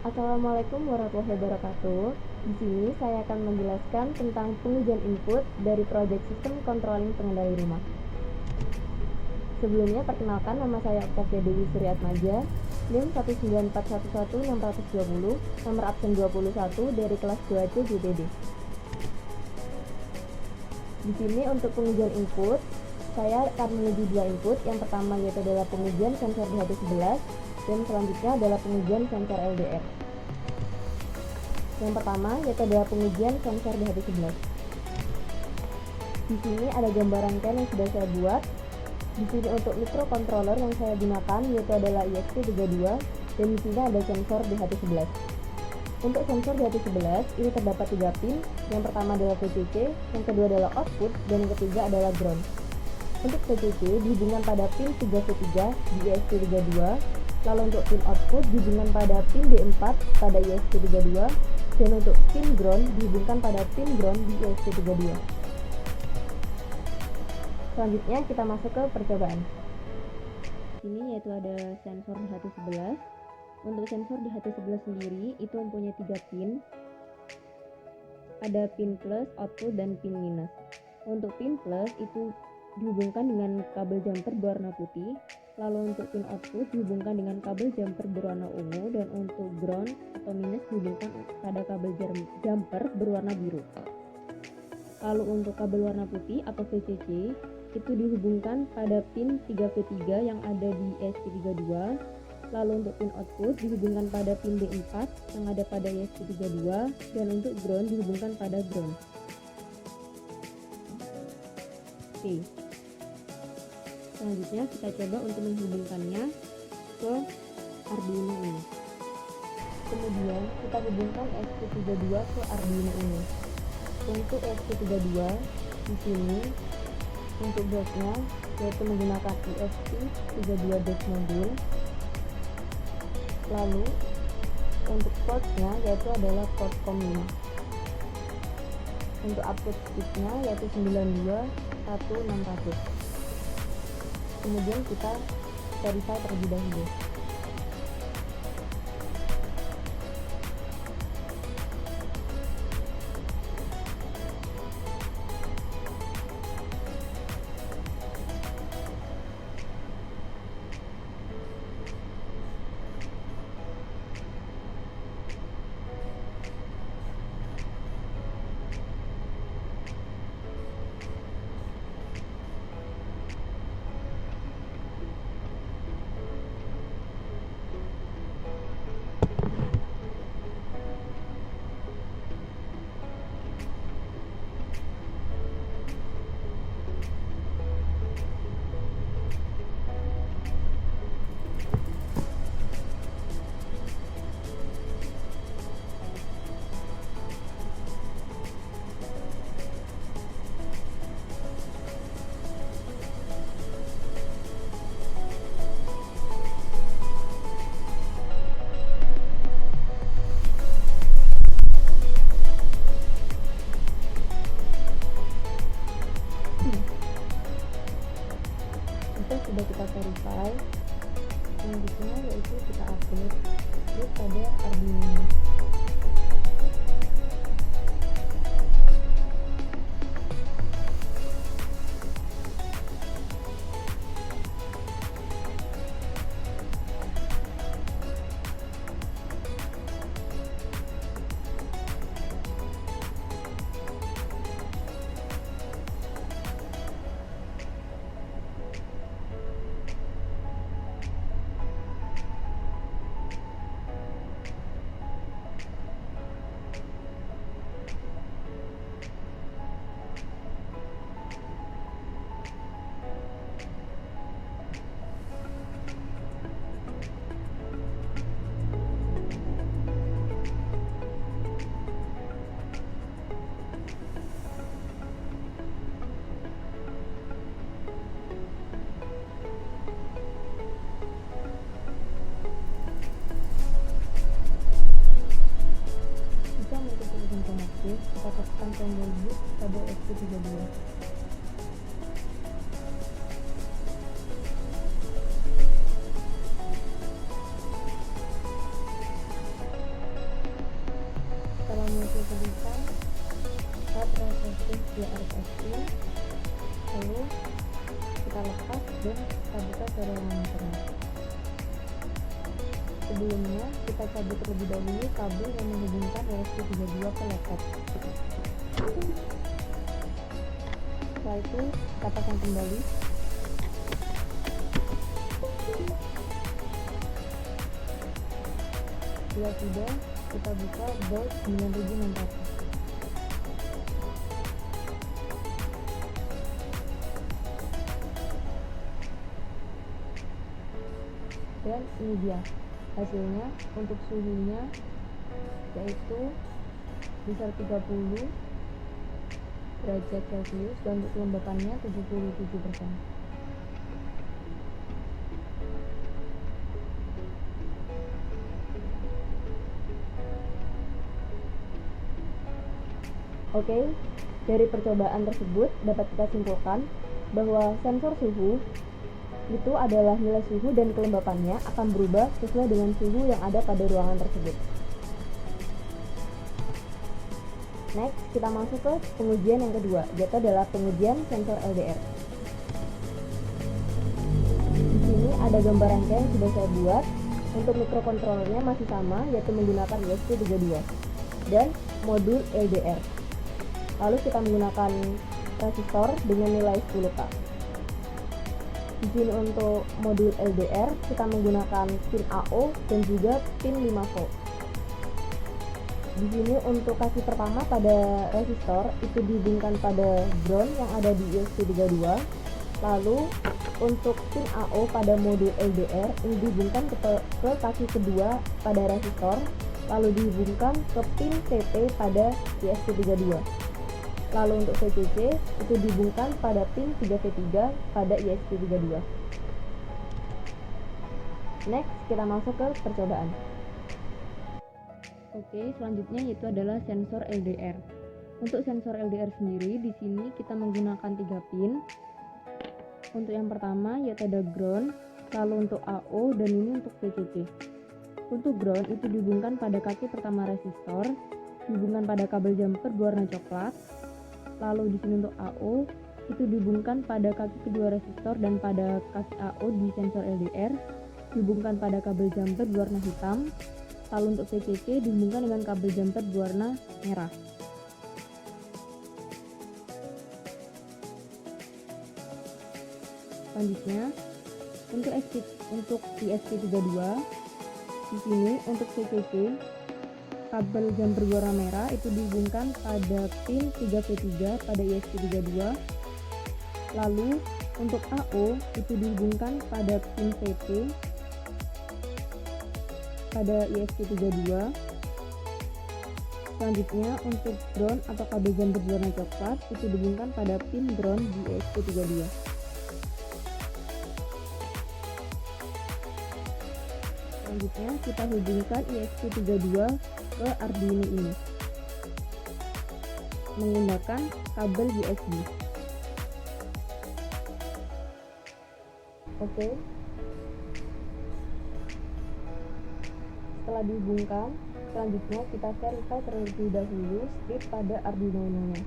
Assalamualaikum warahmatullahi wabarakatuh. Di sini saya akan menjelaskan tentang pengujian input dari proyek sistem controlling pengendali rumah. Sebelumnya perkenalkan, nama saya Octavia Dewi Suryatmaja, NIM 194116620, nomor absen 21 dari kelas 2C JTD. Di sini untuk pengujian input, saya akan menguji dua input. Yang pertama yaitu adalah pengujian sensor DHT11 dan selanjutnya adalah pengujian sensor LDR. Yang pertama yaitu adalah pengujian sensor DHT11. Di sini ada gambaran CAN yang sudah saya buat. Di sini untuk microcontroller yang saya gunakan yaitu adalah ESP32 dan di sini ada sensor DHT11. Untuk sensor DHT11 ini terdapat 3 pin. Yang pertama adalah VCC, yang kedua adalah output, dan yang ketiga adalah ground. Untuk VCC dihubungkan pada pin 3V3 di ESP32, lalu untuk pin output dihubungkan pada pin D4 pada ESP32, dan untuk pin ground dihubungkan pada pin ground di ESP32. Selanjutnya kita masuk ke percobaan. Ini yaitu ada sensor DHT11. Untuk sensor DHT11 sendiri itu mempunyai 3 pin. Ada pin plus, output, dan pin minus. Untuk pin plus itu dihubungkan dengan kabel jumper berwarna putih, lalu untuk pin output dihubungkan dengan kabel jumper berwarna ungu, dan untuk ground atau minus dihubungkan pada kabel jumper berwarna biru. Lalu untuk kabel warna putih atau VCC itu dihubungkan pada pin 3V3 yang ada di ESP32. Lalu untuk pin output dihubungkan pada pin D4 yang ada pada ESP32, dan untuk ground dihubungkan pada ground. Oke. Selanjutnya kita coba untuk menghubungkannya ke Arduino ini. Kemudian kita hubungkan ESP32 ke Arduino ini. Untuk ESP32 di sini untuk boardnya yaitu menggunakan ESP32 modul. Lalu untuk portnya yaitu adalah port COM5. Untuk output sticknya yaitu 921/600. Kemudian kita verify terlebih dahulu. Sudah kita verify, selanjutnya yaitu kita upload pada Arduino. Kita tekan tombol boot pada ESP32. lepas dan kita buka serial numbernya. Sebelumnya kita cabut terlebih dahulu kabel yang menghubungkan ESP32 ke laptop. Setelah itu kita pasang kembali. Bila sudah, kita buka board 9600. Dan ini dia hasilnya. Untuk suhunya yaitu bisa 30 derajat Celcius dan untuk kelembapannya 77%. Oke, dari percobaan tersebut dapat kita simpulkan bahwa sensor suhu itu adalah nilai suhu dan kelembapannya akan berubah sesuai dengan suhu yang ada pada ruangan tersebut. Next, kita masuk ke pengujian yang kedua, yaitu adalah pengujian sensor LDR. Di sini ada gambar rangka yang sudah saya buat. Untuk mikrokontrolernya masih sama, yaitu menggunakan ESP32 dan modul LDR. Lalu kita menggunakan resistor dengan nilai 10K. Di sini untuk modul LDR kita menggunakan pin AO dan juga pin 5 volt. Di sini untuk kaki pertama pada resistor itu dihubungkan pada ground yang ada di ESP32. Lalu untuk pin AO pada modul LDR ini dihubungkan ke kaki kedua pada resistor, lalu dihubungkan ke pin CT pada ESP32. Lalu untuk VCC itu dihubungkan pada pin 3V3 pada ESP32. Next, kita masuk ke percobaan. Oke, selanjutnya yaitu adalah sensor LDR. Untuk sensor LDR sendiri di sini kita menggunakan 3 pin. Untuk yang pertama yaitu ada ground, lalu untuk AO dan ini untuk VCC. Untuk ground itu dihubungkan pada kaki pertama resistor, dihubungkan pada kabel jumper berwarna coklat. Lalu di sini untuk AO itu dihubungkan pada kaki kedua resistor dan pada kaki AO di sensor LDR dihubungkan pada kabel jumper berwarna hitam. Lalu untuk VCC dihubungkan dengan kabel jumper berwarna merah. Selanjutnya untuk ESP32 di sini untuk VCC kabel jumper berwarna merah itu dihubungkan pada pin 3V3 pada ESP32. Lalu untuk AO itu dihubungkan pada pin CT pada ESP32. Selanjutnya untuk ground atau kabel jumper berwarna coklat itu dihubungkan pada pin ground di ESP32. Selanjutnya kita hubungkan ESP32 ke Arduino ini menggunakan kabel USB. Oke. Setelah dihubungkan, selanjutnya kita verify terlebih dahulu script pada Arduino-nya.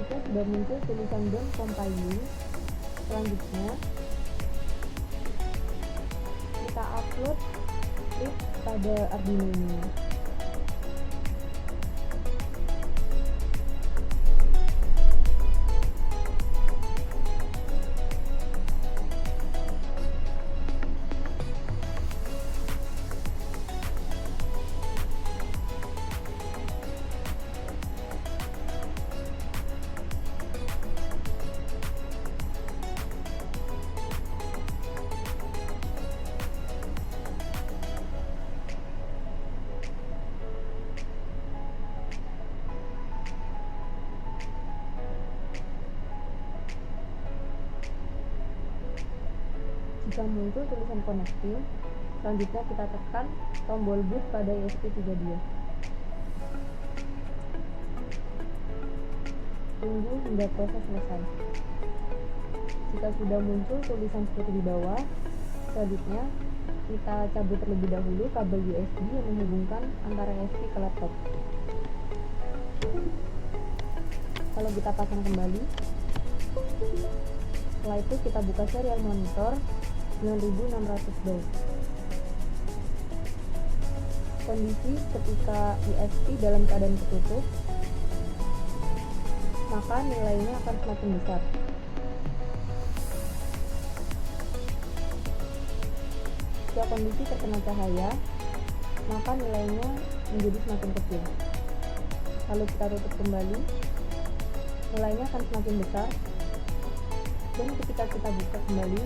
Jika sudah muncul tulisan done compiling, selanjutnya kita upload script pada Arduino ini. Jika muncul tulisan connecting, selanjutnya kita tekan tombol boot pada ESP32. Tunggu hingga proses selesai. Jika sudah muncul tulisan seperti di bawah, selanjutnya kita cabut terlebih dahulu kabel USB yang menghubungkan antara ESP ke laptop. Kalau kita pasang kembali, setelah itu kita buka serial monitor 9600 volt. Kondisi ketika ESP dalam keadaan tertutup, maka nilainya akan semakin besar. Jika kondisi terkena cahaya, maka nilainya menjadi semakin kecil. Lalu kita tutup kembali, nilainya akan semakin besar, dan ketika kita buka kembali,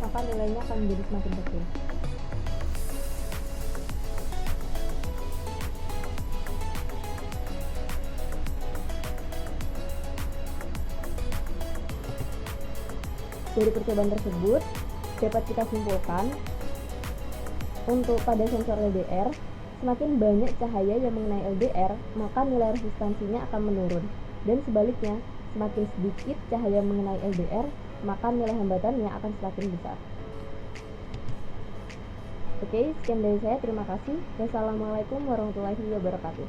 maka nilainya akan menjadi semakin kecil. Dari percobaan tersebut, dapat kita simpulkan, untuk pada sensor LDR, semakin banyak cahaya yang mengenai LDR, maka nilai resistansinya akan menurun. Dan sebaliknya, semakin sedikit cahaya mengenai LDR, maka nilai hambatannya akan semakin besar. Oke, sekian dari saya. Terima kasih. Wassalamualaikum warahmatullahi wabarakatuh.